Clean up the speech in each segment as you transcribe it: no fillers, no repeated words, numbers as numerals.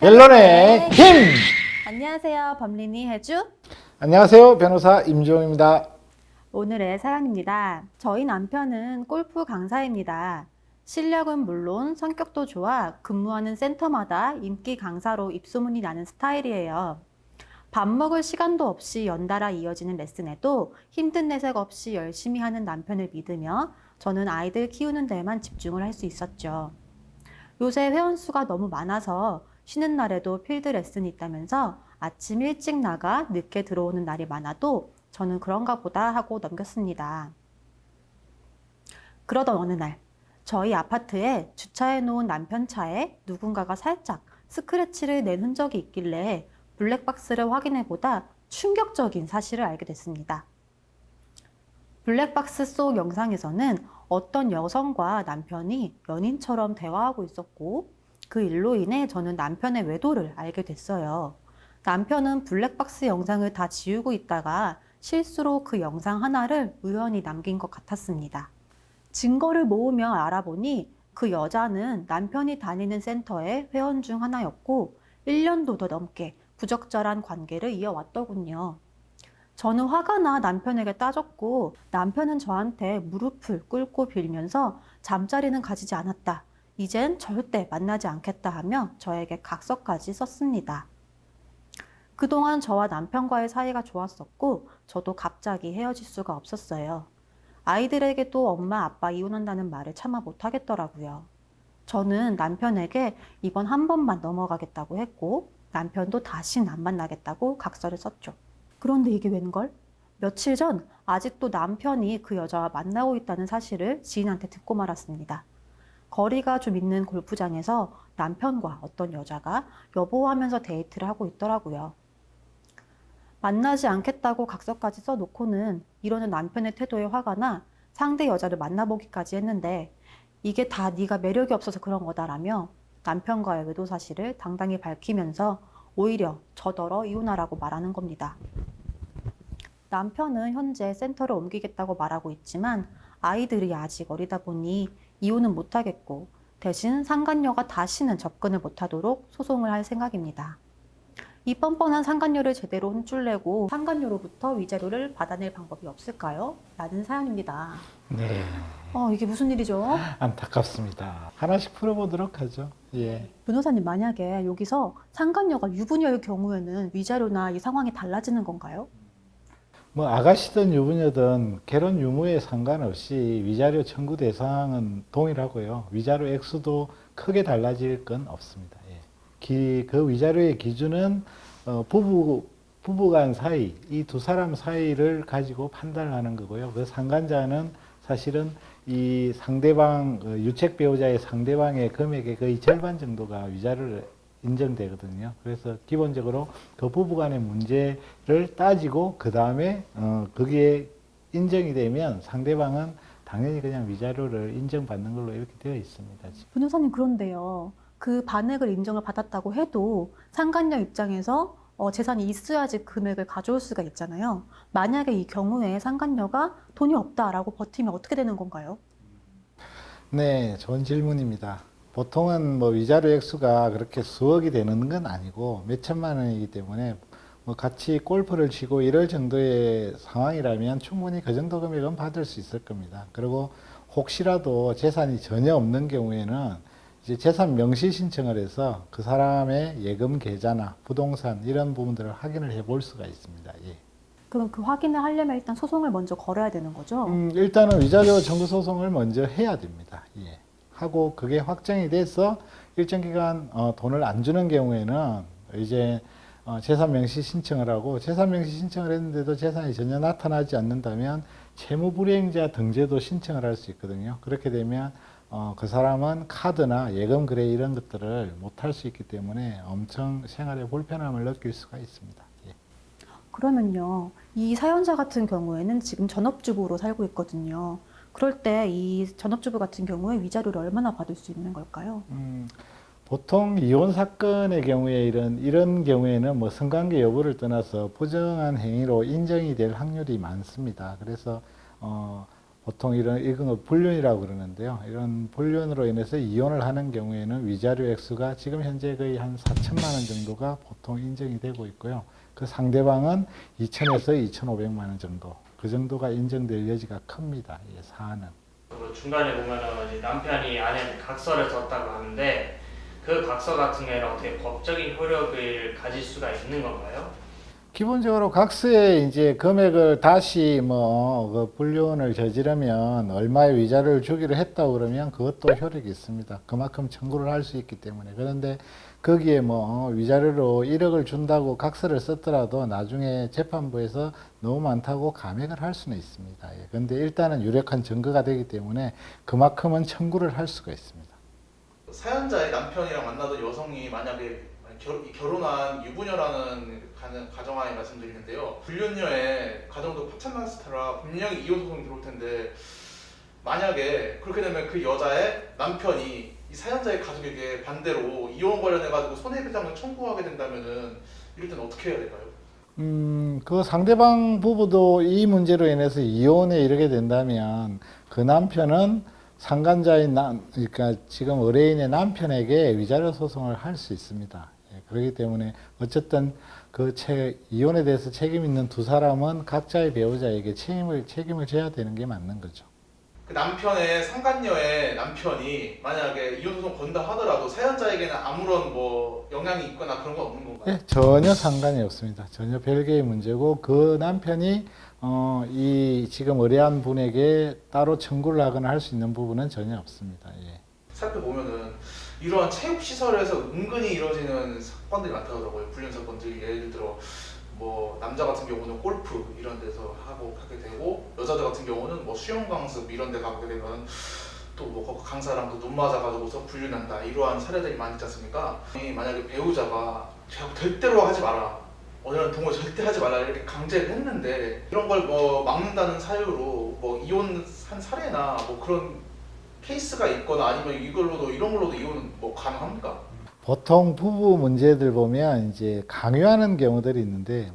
변론의 힘! 안녕하세요. 법린이 해주. 안녕하세요. 변호사 임종입니다. 오늘의 사연입니다. 저희 남편은 골프 강사입니다. 실력은 물론 성격도 좋아 근무하는 센터마다 인기 강사로 입소문이 나는 스타일이에요. 밥 먹을 시간도 없이 연달아 이어지는 레슨에도 힘든 내색 없이 열심히 하는 남편을 믿으며 저는 아이들 키우는 데만 집중을 할 수 있었죠. 요새 회원수가 너무 많아서 쉬는 날에도 필드 레슨이 있다면서 아침 일찍 나가 늦게 들어오는 날이 많아도 저는 그런가 보다 하고 넘겼습니다. 그러던 어느 날 저희 아파트에 주차해 놓은 남편 차에 누군가가 살짝 스크래치를 낸 흔적이 있길래 블랙박스를 확인해 보다 충격적인 사실을 알게 됐습니다. 블랙박스 속 영상에서는 어떤 여성과 남편이 연인처럼 대화하고 있었고 그 일로 인해 저는 남편의 외도를 알게 됐어요. 남편은 블랙박스 영상을 다 지우고 있다가 실수로 그 영상 하나를 우연히 남긴 것 같았습니다. 증거를 모으며 알아보니 그 여자는 남편이 다니는 센터의 회원 중 하나였고 1년도 더 넘게 부적절한 관계를 이어왔더군요. 저는 화가 나 남편에게 따졌고 남편은 저한테 무릎을 꿇고 빌면서 잠자리는 가지지 않았다. 이젠 절대 만나지 않겠다 하며 저에게 각서까지 썼습니다. 그동안 저와 남편과의 사이가 좋았었고 저도 갑자기 헤어질 수가 없었어요. 아이들에게도 엄마 아빠 이혼한다는 말을 참아 못하겠더라고요. 저는 남편에게 이번 한 번만 넘어가겠다고 했고 남편도 다신 안 만나겠다고 각서를 썼죠. 그런데 이게 웬걸? 며칠 전 아직도 남편이 그 여자와 만나고 있다는 사실을 지인한테 듣고 말았습니다. 거리가 좀 있는 골프장에서 남편과 어떤 여자가 여보하면서 데이트를 하고 있더라고요. 만나지 않겠다고 각서까지 써놓고는 이러는 남편의 태도에 화가 나 상대 여자를 만나보기까지 했는데 이게 다 네가 매력이 없어서 그런 거다라며 남편과의 외도 사실을 당당히 밝히면서 오히려 저더러 이혼하라고 말하는 겁니다. 남편은 현재 센터를 옮기겠다고 말하고 있지만 아이들이 아직 어리다 보니 이혼은 못하겠고 대신 상간녀가 다시는 접근을 못하도록 소송을 할 생각입니다. 이 뻔뻔한 상간녀를 제대로 혼쭐내고 상간녀로부터 위자료를 받아낼 방법이 없을까요? 라는 사연입니다. 네. 이게 무슨 일이죠? 안타깝습니다. 하나씩 풀어보도록 하죠. 예. 변호사님, 만약에 여기서 상간녀가 유부녀일 경우에는 위자료나 이 상황이 달라지는 건가요? 뭐 아가씨든 유부녀든 결혼 유무에 상관없이 위자료 청구 대상은 동일하고요. 위자료 액수도 크게 달라질 건 없습니다. 예. 그 위자료의 기준은 부부간 사이, 이 두 사람 사이를 가지고 판단하는 거고요. 그 상간자는 사실은 이 상대방, 유책 배우자의 상대방의 금액의 거의 절반 정도가 위자료를 인정되거든요. 그래서 기본적으로 그 부부 간의 문제를 따지고 그 다음에 거기에 인정이 되면 상대방은 당연히 그냥 위자료를 인정받는 걸로 이렇게 되어 있습니다. 지금. 변호사님, 그런데요. 그 반액을 인정을 받았다고 해도 상간녀 입장에서 재산이 있어야지 금액을 가져올 수가 있잖아요. 만약에 이 경우에 상간녀가 돈이 없다라고 버티면 어떻게 되는 건가요? 네, 좋은 질문입니다. 보통은 뭐 위자료 액수가 그렇게 수억이 되는 건 아니고 몇 천만 원이기 때문에 뭐 같이 골프를 치고 이럴 정도의 상황이라면 충분히 그 정도 금액은 받을 수 있을 겁니다. 그리고 혹시라도 재산이 전혀 없는 경우에는 이제 재산 명시 신청을 해서 그 사람의 예금 계좌나 부동산 이런 부분들을 확인을 해볼 수가 있습니다. 예. 그럼 그 확인을 하려면 일단 소송을 먼저 걸어야 되는 거죠? 일단은 위자료 청구 소송을 먼저 해야 됩니다. 예. 하고 그게 확정이 돼서 일정 기간 돈을 안 주는 경우에는 이제 재산 명시 신청을 하고 재산 명시 신청을 했는데도 재산이 전혀 나타나지 않는다면 채무불이행자 등재도 신청을 할 수 있거든요. 그렇게 되면 그 사람은 카드나 예금 거래 이런 것들을 못 할 수 있기 때문에 엄청 생활에 불편함을 느낄 수가 있습니다. 예. 그러면요, 이 사연자 같은 경우에는 지금 전업주부로 살고 있거든요. 그럴 때 이 전업주부 같은 경우에 위자료를 얼마나 받을 수 있는 걸까요? 보통 이혼 사건의 경우에 이런 경우에는 뭐 성관계 여부를 떠나서 부정한 행위로 인정이 될 확률이 많습니다. 그래서 보통 이런 걸 불륜이라고 그러는데요. 이런 불륜으로 인해서 이혼을 하는 경우에는 위자료 액수가 지금 현재 거의 한 4천만 원 정도가 보통 인정이 되고 있고요. 그 상대방은 2천에서 2,500만 원 정도, 그 정도가 인정될 여지가 큽니다. 이 사안은. 중간에 보면은 이제 남편이 아내한테 각서를 썼다고 하는데 그 각서 같은 경우에는 어떻게 법적인 효력을 가질 수가 있는 건가요? 기본적으로 각서에 이제 금액을 다시 그 불륜을 저지르면 얼마의 위자료를 주기로 했다고 그러면 그것도 효력이 있습니다. 그만큼 청구를 할 수 있기 때문에. 그런데 거기에 위자료로 1억을 준다고 각서를 썼더라도 나중에 재판부에서 너무 많다고 감액을 할 수는 있습니다. 예. 그런데 일단은 유력한 증거가 되기 때문에 그만큼은 청구를 할 수가 있습니다. 사연자의 남편이랑 만나던 여성이 만약에 결혼한 유부녀라는 가정하에 말씀드리는데요. 불륜녀의 가정도 파천마스터라 분명히 이혼 소송이 들어올 텐데 만약에 그렇게 되면 그 여자의 남편이 이 사연자의 가족에게 반대로 이혼 관련해 가지고 손해배상을 청구하게 된다면은 이럴 때는 어떻게 해야 될까요? 그 상대방 부부도 이 문제로 인해서 이혼에 이르게 된다면 그 남편은 상간자인 그러니까 지금 의뢰인의 남편에게 위자료 소송을 할 수 있습니다. 예, 그렇기 때문에 어쨌든 이혼에 대해서 책임 있는 두 사람은 각자의 배우자에게 책임을 져야 되는 게 맞는 거죠. 그 남편의 상간녀의 남편이 만약에 이혼 소송 건다 하더라도 사연자에게는 아무런 영향이 있거나 그런 건 없는 건가요? 예, 전혀 상관이 없습니다. 전혀 별개의 문제고 그 남편이 이 지금 의뢰한 분에게 따로 청구를 하거나 할 수 있는 부분은 전혀 없습니다. 예. 살펴보면은 이러한 체육시설에서 은근히 이루어지는 사건들이 많다더라고요. 불륜 사건들이 예를 들어 남자 같은 경우는 골프 이런 데서 하게 되고 여자들 같은 경우는 수영 강습 이런 데 가게 되면 또 강사랑 눈 맞아가지고서 불륜한다 이러한 사례들이 많이 있지 않습니까? 만약에 배우자가 절대로 하지 마라 어느 동을 절대 하지 말라 이렇게 강제를 했는데 이런 걸 막는다는 사유로 이혼한 사례나 그런 케이스가 있거나 아니면 이런 걸로도 이혼은 가능합니까? 보통 부부 문제들 보면 이제 강요하는 경우들이 있는데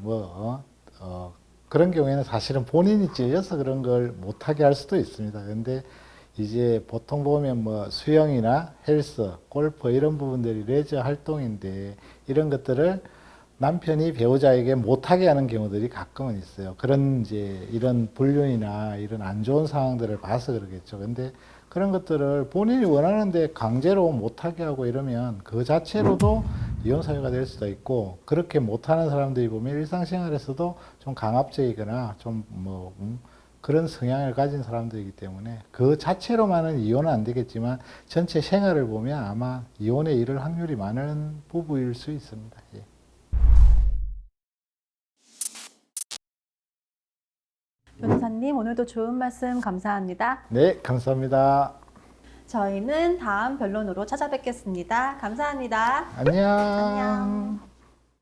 그런 경우에는 사실은 본인이 찔려서 그런 걸 못하게 할 수도 있습니다. 그런데 이제 보통 보면 수영이나 헬스, 골프 이런 부분들이 레저 활동인데 이런 것들을 남편이 배우자에게 못하게 하는 경우들이 가끔은 있어요. 이런 불륜이나 이런 안 좋은 상황들을 봐서 그러겠죠. 근데 그런 것들을 본인이 원하는데 강제로 못하게 하고 이러면 그 자체로도 이혼 사유가 될 수도 있고, 그렇게 못하는 사람들이 보면 일상생활에서도 좀 강압적이거나 그런 성향을 가진 사람들이기 때문에 그 자체로만은 이혼은 안 되겠지만 전체 생활을 보면 아마 이혼에 이를 확률이 많은 부부일 수 있습니다. 예. 변호사님, 오늘도 좋은 말씀 감사합니다. 네, 감사합니다. 저희는 다음 변론으로 찾아뵙겠습니다. 감사합니다. 안녕. 안녕.